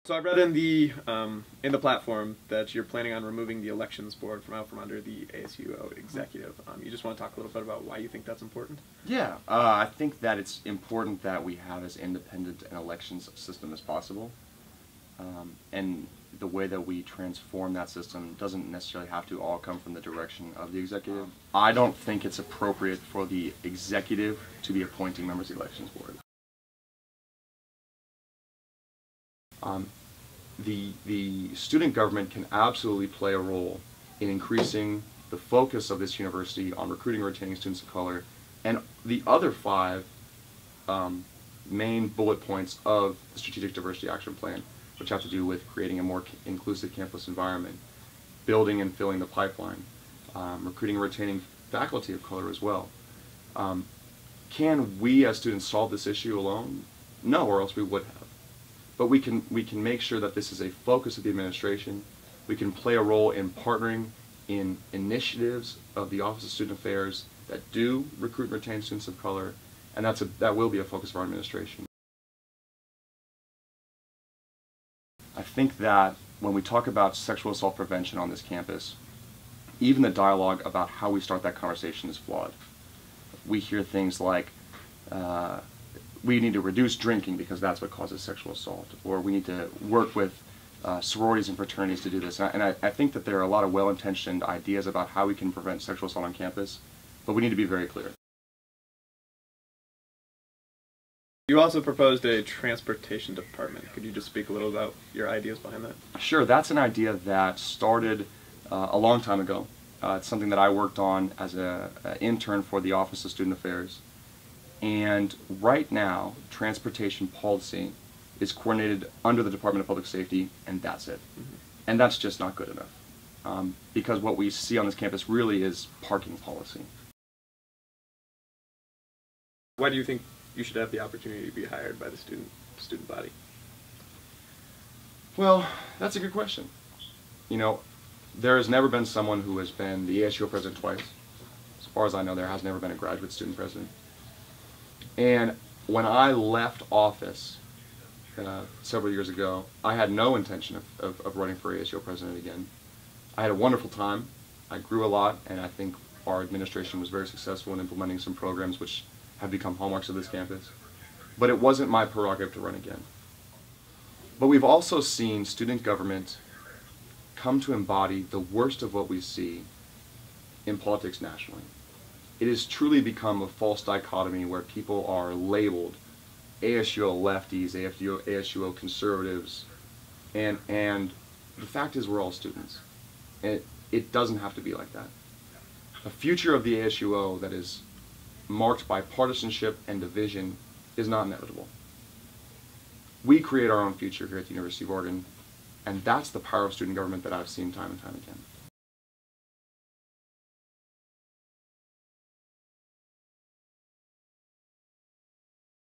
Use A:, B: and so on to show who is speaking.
A: So I read in the platform that you're planning on removing the elections board from out from under the ASUO executive. You just want to talk a little bit about why you think that's important?
B: Yeah, I think that it's important that we have as independent an elections system as possible. And the way that we transform that system doesn't necessarily have to all come from the direction of the executive. I don't think it's appropriate for the executive to be appointing members of the elections board. The student government can absolutely play a role in increasing the focus of this university on recruiting and retaining students of color, and the other five main bullet points of the Strategic Diversity Action Plan, which have to do with creating a more inclusive campus environment, building and filling the pipeline, recruiting and retaining faculty of color as well. Can we as students solve this issue alone? No, or else we would have. But we can make sure that this is a focus of the administration. We can play a role in partnering in initiatives of the Office of Student Affairs that do recruit and retain students of color, and that will be a focus of our administration. I think that when we talk about sexual assault prevention on this campus, even the dialogue about how we start that conversation is flawed. We hear things like, we need to reduce drinking because that's what causes sexual assault, or we need to work with sororities and fraternities to do this. And I think that there are a lot of well-intentioned ideas about how we can prevent sexual assault on campus, but we need to be very clear.
A: You also proposed a transportation department. Could you just speak a little about your ideas behind that?
B: Sure, that's an idea that started a long time ago. It's something that I worked on as an intern for the Office of Student Affairs. And right now, transportation policy is coordinated under the Department of Public Safety, and that's it. Mm-hmm. And that's just not good enough. Because what we see on this campus really is parking policy.
A: Why do you think you should have the opportunity to be hired by the student body?
B: Well, that's a good question. You know, there has never been someone who has been the ASUO president twice. As far as I know, there has never been a graduate student president. And when I left office several years ago, I had no intention of running for ASUO president again. I had a wonderful time. I grew a lot, and I think our administration was very successful in implementing some programs which have become hallmarks of this campus. But it wasn't my prerogative to run again. But we've also seen student government come to embody the worst of what we see in politics nationally. It has truly become a false dichotomy where people are labeled ASUO lefties, ASUO conservatives, and the fact is we're all students. And it doesn't have to be like that. A future of the ASUO that is marked by partisanship and division is not inevitable. We create our own future here at the University of Oregon, and that's the power of student government that I've seen time and time again.